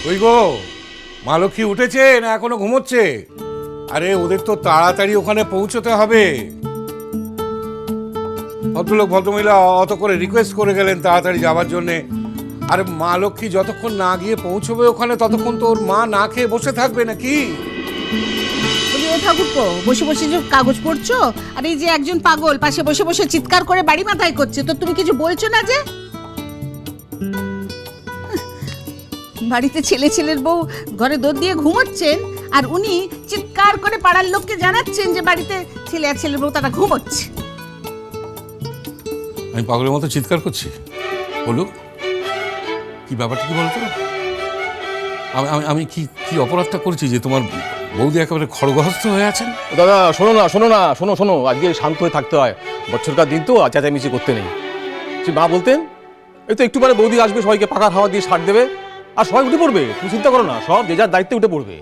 ওই গো, মা লক্ষ্মী উঠেছে না এখনো ঘুমোচ্ছে? আরে ওদের তো তাড়াতাড়ি ওখানে পৌঁছতে হবে। ভদ্রলোক ভদ্রমহিলা অত করে রিকোয়েস্ট করে গেলেন তাড়াতাড়ি যাওয়ার জন্যে। আর মা লক্ষ্মী যতক্ষণ না গিয়ে পৌঁছবে ওখানে ততক্ষণ তো ওর মা না খেয়ে বসে থাকবে নাকি? বলি, ও ঠাকুরপো, বসে বসে যে কাগজ পড়ছো, আর এই যে একজন পাগল পাশে বসে বসে চিৎকার করে বাড়ি মাথায় করছে, তো তুমি কিছু বলছো না যে? বাড়িতে ছেলের বউ ঘরে দৌড় দিয়ে ঘুমোচ্ছেন, আর উনি চিৎকার করে পাড়ার লোককে জানাচ্ছেন যে বাড়িতে ছেলে আর ছেলের বউ তারা ঘুমোচ্ছে। আমি পাগলের মতো চিৎকার করছি? বলুক কি ব্যাপারটা, কি বলতো? আমি কি কি অপরাধটা করেছি যে তোমার বৌদি একেবারে খড়গহস্ত হয়ে আছেন? দাদা শোনো, আজকে শান্ত হয়ে থাকতে হয়। বছরকার দিন তো চেঁচামেচি করতে নেই। সে মা বলতেন, এই তো একটু পরে বৌদি আসবে, সবাইকে পাকার হাওয়া দিয়ে ছাড় দেবে, আর সবাই উঠে পড়বে। তুমি চিন্তা করো না, সব যে যার দায়িত্বে উঠে পড়বে।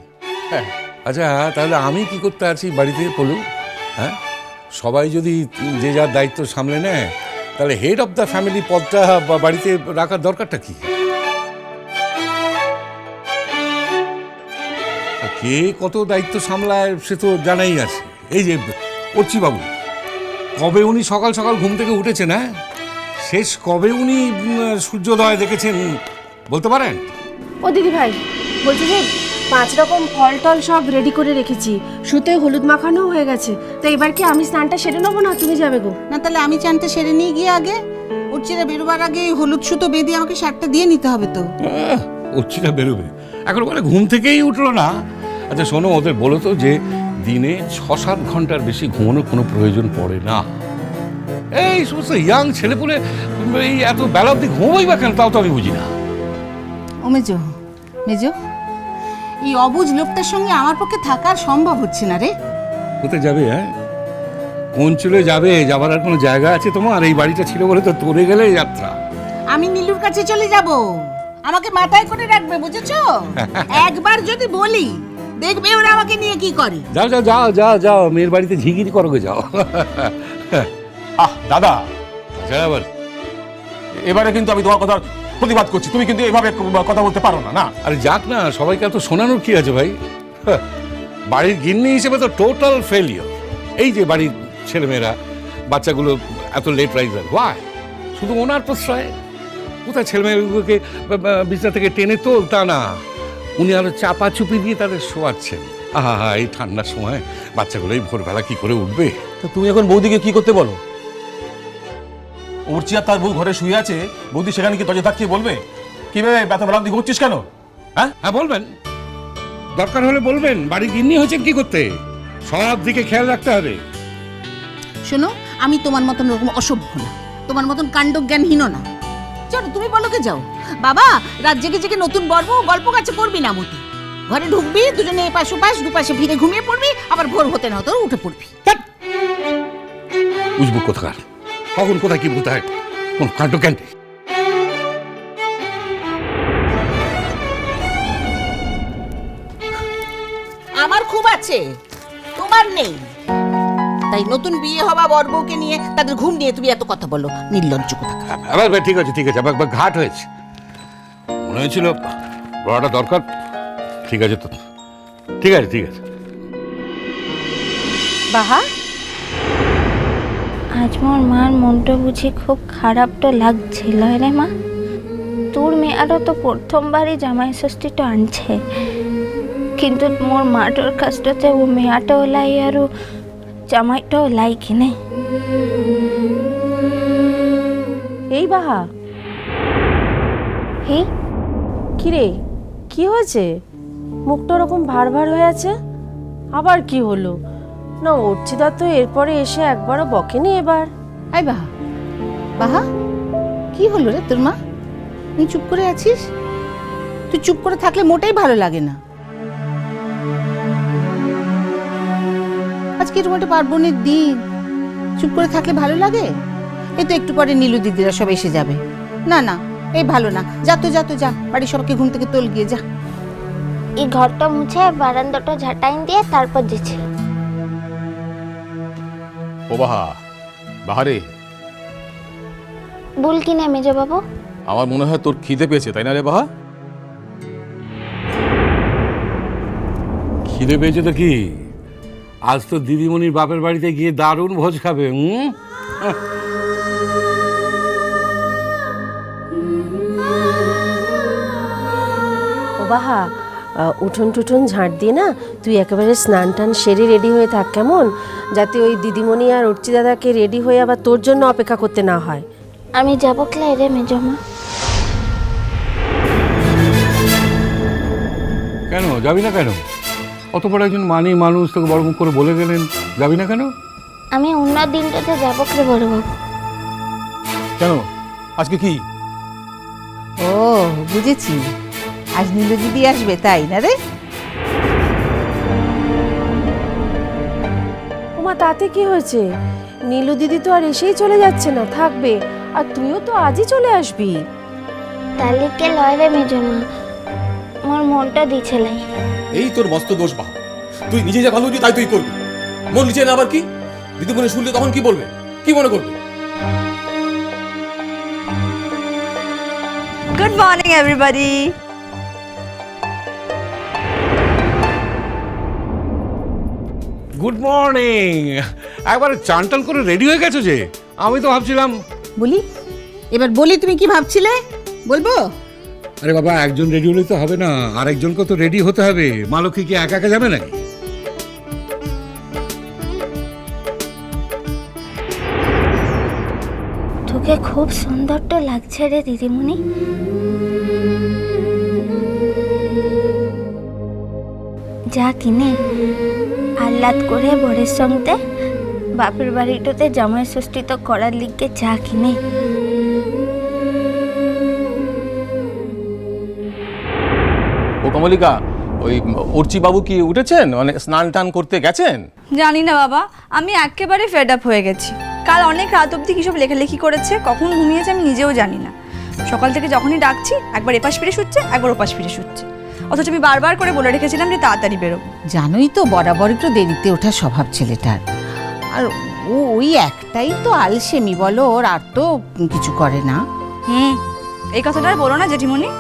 হ্যাঁ, আচ্ছা, তাহলে আমি কি করতে আছি বাড়িতে বলুন? হ্যাঁ, সবাই যদি যে যার দায়িত্ব সামলে নেয়, তাহলে হেড অফ দ্য ফ্যামিলি পদটা বাড়িতে রাখার দরকারটা কি? কে কত দায়িত্ব সামলায় সে তো জানাই আছে। এই যে অর্চি বাবু, কবে উনি সকাল সকাল ঘুম থেকে উঠেছেন? হ্যাঁ, শেষ কবে উনি সূর্যোদয় দেখেছেন বলতে পারেন? ও দিদি ভাই, বলছি যে 5 রকম ফল টল সব রেডি করে রেখেছি, শুতে হলুদ মাখানো হয়ে গেছে। তো এবার কি আমি স্নানটা সেরে নেবো না তুমি যাবে গো? না, তাহলে আমি চানটা সেরে নিয়ে গিয়ে আগে উচ্চিরা বেরোবার আগে হলুদ সুতো বেঁধে আমাকে শার্টটা দিয়ে নিতে হবে তো। অর্চিরা বেরোবে এখন, বলে ঘুম থেকেই উঠলো না। আচ্ছা শোনো, ওদের বলো তো যে দিনে 6-7 ঘন্টার বেশি ঘুমানোর কোনো প্রয়োজন পড়ে না। এই সমস্ত ইয়াং ছেলেপুলে এই এত বেলা অব্দি ঘুমোই বা কেন, তাও তো আমি বুঝি না। ও মেজো, এই অবুঝ লোকটার সঙ্গে আমার পক্ষে থাকার সম্ভব হচ্ছে না রে। কোথায় যাবে? হ্যাঁ, কোন চলে যাবে? যাবার আর কোনো জায়গা আছে তোমার? এই বাড়িটা ছিল বলে তো তোরে গেলে যাত্রা। আমি নীলুর কাছে চলে যাব, আমাকে মাথায় করে রাখবে, বুঝেছো? একবার যদি বলি, দেখবে ওরা আমাকে নিয়ে কি করে। যাও যাও যাও যাও যাও, মেয়ের বাড়িতে ঝিগিরি করো গে, যাও। দাদা, আচ্ছা, আবার এবারে কিন্তু আমি তোমার কথার প্রতিবাদ করছি। তুমি কিন্তু এভাবে কথা বলতে পারো না। না, আরে যাক না, সবাইকে এত শোনানোর কি আছে ভাই? বাড়ির গিন্নি হিসেবে তো টোটাল ফেলিওর। এই যে বাড়ির ছেলেমেয়েরা, বাচ্চাগুলো এত লেট রাইজার, ওয়াই? শুধু ওনার প্রশ্রয়? কোথায় ছেলেমেয়েগুলোকে বিছনা থেকে টেনে তোল, তা না, উনি আরো চাপা চুপি দিয়ে তাদের শোয়াচ্ছেন। আহা, এই ঠান্ডার সময় বাচ্চাগুলো এই ভোরবেলা কি করে উঠবে? তো তুমি এখন বৌদিকে কি করতে বলো? উর্চি আর তার বউ ঘরে শুয়ে আছে, বৌদি সেখানে কি দরজা থাকিয়ে বলবে কিভাবে ব্যথা বেলা তুই ঘুরছিস কেন? হ্যাঁ হ্যাঁ, বলবেন, দরকার হলে বলবেন। বাড়ির গিন্নি হয়েছেন কি করতে? সব দিকে খেয়াল রাখতে হবে। শোনো, আমি তোমার মতন ওরকম অসভ্য না, তোমার মতন কাণ্ডজ্ঞানহীন না। চলো, তুমি বলোকে যাও। বাবা, রাত জেগে জেগে নতুন গল্প কাছে করবি না মতি। ঘরে ঢুকবি, দুজনে এপাশ ওপাশ দুপাশে ভিড়ে ঘুমিয়ে পড়বি, আবার ভোর হতে না হতে উঠে পড়বি। বুঝবো কোথাকার, কখন কোথায় কি বলতে হয়, কোন কাণ্ডজ্ঞান। আমার খুব আছে, তোমার নেই। তাই নতুন বিয়ে হওয়া বর বউকে নিয়ে তাদের ঘুম নিয়ে তুমি এত কথা বলো, নির্লজ্জ কোথাকার। আবার ঠিক আছে ঠিক আছে, আবার ঘাট হয়েছে। মনে হয়েছিল বড়টা দরকার। ঠিক আছে তো, ঠিক আছে ঠিক আছে। বাহা, আজ মোর মার মনটা বুঝি খুব খারাপ তো লাগছিল রে মা। তোর মেয়েরও তো প্রথমবারই জামাই ষষ্ঠীটা আনছে, কিন্তু মোর মাটোর কাছটাতে ও মেয়াটাও লাই আর জামাইটাও লাই কিনে। এই বাহা, হি কিরে, কি হয়েছে? মুখটা ওরকম ভার ভার হয়ে আছে, আবার কি হলো? না, অর্চিদা তো এরপরে এসে একবারও বকেনি এবার। আই বাহা, বাহা, কি হলো রে তোর মা? তুই চুপ করে আছিস? তুই চুপ করে থাকলে মোটেই ভালো লাগে না। আজকে এরকম একটা পার্বণের দিন, চুপ করে থাকলে ভালো লাগে? এই তো একটু পরে নীলু দিদিরা সব এসে যাবে। না না, এই ভালো না। যা তো যা তো যা, বাড়ির সবাইকে ঘুম থেকে তোল গিয়ে, যা। এই ঘরটা মুছে বারান্দাটা ঝাঁটাইন দিয়ে তারপর দিছি। ও বাহারে, বল কি না মেজো বাবু? আমার মনে হয় তোর খিদে পেয়েছে, তাই না রে বাহা? খিদে পেয়েছে তো কি? আজ তো দিদিমণির বাপের বাড়িতে গিয়ে দারুণ ভোজ খাবে। ও বাহা, উঠোন টুঠোন ঝাঁট দিয়ে না তুই একেবারে স্নান টান সেরে রেডি হয়ে থাক, কেমন? যাতে ওই দিদিমণি আর অর্চি দাদাকে রেডি হয়ে আবার তোর জন্য অপেক্ষা করতে না হয়। আমি যাবো ক্লাই রে মেজমা। কেন যাবি না কেন? অত বড় একজন মানি মানুষ তোকে বড় মুখ করে বলে গেলেন, যাবি না কেন? আমি অন্য দিনটাতে যাবো রে বড়বাবু। কেন, আজকে কি? ও বুঝেছি, আজ নীলু দিদি আসবে তাই না রে? ওমা, তাতে কি হয়েছে? নীলু দিদি তো আর এসেই চলে যাচ্ছে না, থাকবে। আর তুইও তো আজই চলে আসবি। তালিকে লয় রে মেজমা, মোর মনটা দিছে লাই। এই তোর মস্ত দোষ বাহা, তুই নিজে যা ভালো তাই তুই করবি, মন নিচে না আবার কি? দিদিমণি শুনলে তখন কি বলবে, কি মনে করবে? Good morning, everybody. Good morning. একবারে চান টান করে রেডি হয়ে গেছো যে? আমি তো ভাবছিলাম। বলি, এবার বলি তুমি কি ভাবছিলে? বলবো? আরে বাবা, একজন রেডি হলেই তো হবে না, আরেকজনকে তো রেডি হতে হবে। মা লক্ষ্মী কি একা একা যাবে নাকি? তোকে খুব সুন্দর তো লাগছে রে দিদিমণি। যা কিনে আহ্লাদ করে বরের সঙ্গে বাপের বাড়িটাতে জামাই ষষ্ঠী তো করার লিগে যা কিনে। ও কমলিকা, ওই অর্চি বাবু কি উঠেছেন, মানে স্নান টান করতে গেছেন? জানি না বাবা, আমি একেবারে ফেড আপ হয়ে গেছি। কাল অনেক রাত অবধি কিসব লেখালেখি করেছে, কখন ঘুমিয়েছে আমি নিজেও জানি না। সকাল থেকে যখনই ডাকছি একবার এপাশ ফিরে শুচ্ছে, একবার ওপাশ ফিরে শুচ্ছে। অথচ আমি বারবার করে বলে রেখেছিলাম যে তাড়াতাড়ি বেরোবো। জানোই তো বরাবর একটু দেরিতে ওঠার স্বভাব ছেলেটার। আর ও ওই একটাই তো আলসেমি বলো, ওর আর তো কিছু করে না। এই কথাটা আর বলো না জেঠিমণি।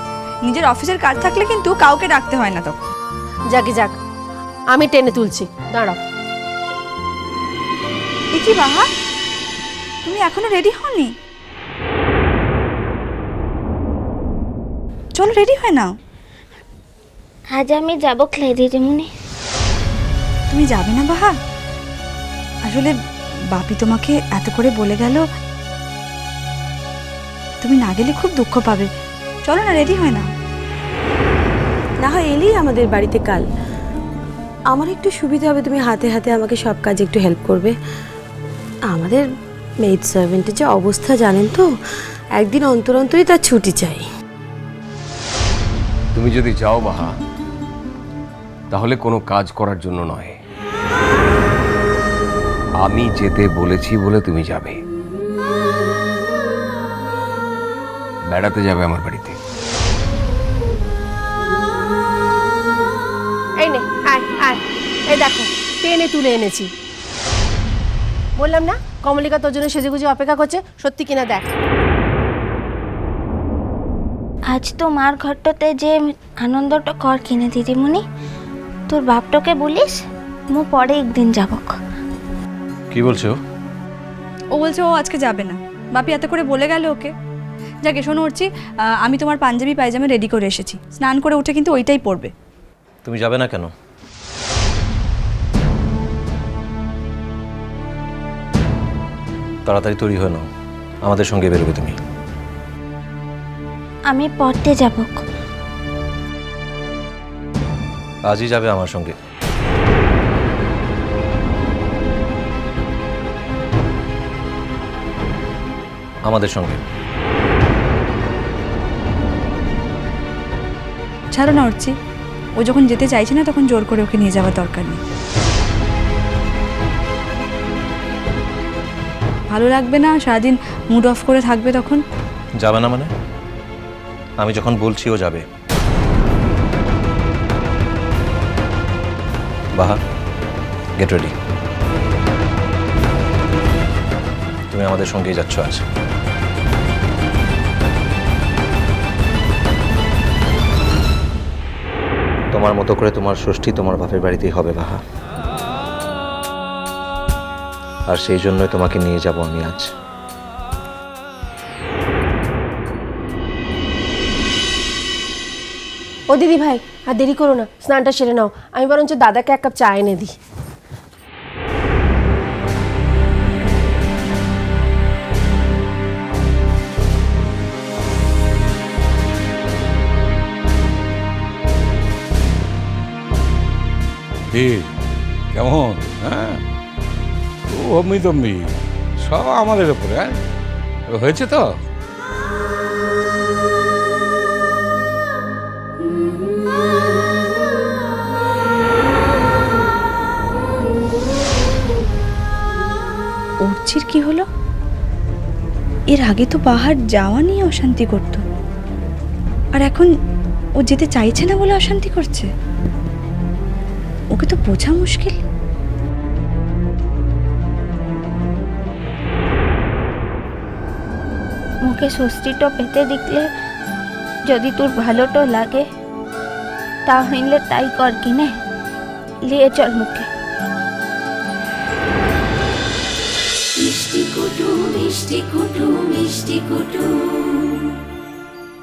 নিজের অফিসের কাজ থাকলে কিন্তু কাউকে ডাকতে হয় না তখন। যাকে যাক, আমি টেনে তুলছি, দাঁড়াও। এ কি বাহা, তুমি এখনো রেডি হওনি? চলো রেডি হয় নাও। আজ আমি যাবো ক্লাই দিদিমণি। তুমি যাবে না বাহা? আসলে বাপি তোমাকে এত করে বলে গেল, তুমি না গেলে খুব দুঃখ পাবে। চলো না, রেডি হয় না। না হয় এলেই আমাদের বাড়িতে কাল, আমার একটু সুবিধা হবে, তুমি হাতে হাতে আমাকে সব কাজে একটু হেল্প করবে। আমাদের মেড সার্ভেন্টের যে অবস্থা জানেন তো, একদিন অন্তর অন্তরই তার ছুটি চাই। তুমি যদি যাও বাহা, তাহলে কোনো কাজ করার জন্য নয়, আমি যেতে বলেছি বলে তুমি যাবে, বেড়াতে যাবে আমার বাড়িতে। এই নে, আয় আয়, এই দেখো টেনে তুলে এনেছি। বললাম না কমলিকা তোর জন্য সেজেগুজে অপেক্ষা করছে, সত্যি কিনা দেখ। আজ তো মার ঘরটাতে যে আনন্দটা কর কিনে দিদিমণি। তোর বাপটাকে বলিস মু পরে একদিন যাবক। কি বলছো? ও বলছে ও আজকে যাবে না, বাপি এত করে বলে গেল ওকে। যাকে শোনো উঠছি, আমি তোমার পাঞ্জাবি পায়জামা রেডি করে এসেছি, স্নান করে উঠে কিন্তু ওইটাই পরবে। তুমি যাবে না কেন? তাড়াতাড়ি তৈরি হয়ে নাও, আমাদের সঙ্গে বেরোবে তুমি। আমি পড়তে যাবক। আজই যাবে আমার সঙ্গে। আমাদের সঙ্গে। ছাড়ো না উঠছি, ও যখন যেতে চাইছে না তখন জোর করে ওকে নিয়ে যাওয়ার দরকার নেই। ভালো লাগবে না, সারাদিন মুড অফ করে থাকবে তখন। যাবে না মানে? আমি যখন বলছি ও যাবে। বাহা, গেট রেডি। তুমি আমাদের সঙ্গেই যাচ্ছ আজ। তোমার তোমার মতো করে তোমার ষষ্ঠী তোমার বাপের বাড়িতেই হবে বাহা, আর সেই জন্যই তোমাকে নিয়ে যাব আমি আজ। ও দিদি ভাই, আর দেরি করো না, স্নানটা সেরে নাও। আমি বরঞ্চ দাদাকে এক কাপ চা এনে দিই। কেমন? হ্যাঁ, ও অম্মি তম্মি সব আমাদের ওপরে। হ্যাঁ, হয়েছে তো? অর্চির কি হলো? এর আগে তো বাহার যাওয়া নিয়ে অশান্তি করত, আর এখন ও যেতে চাইছে না বলে অশান্তি করছে। ওকে তো বোঝা মুশকিল। মুখে ষষ্ঠীটা পেতে দেখলে যদি তোর ভালোটো লাগে তাহলে তাই কর কিনে নিয়ে চল মুখে। মিষ্টি কুটু মিষ্টি কুটু মিষ্টি কুটু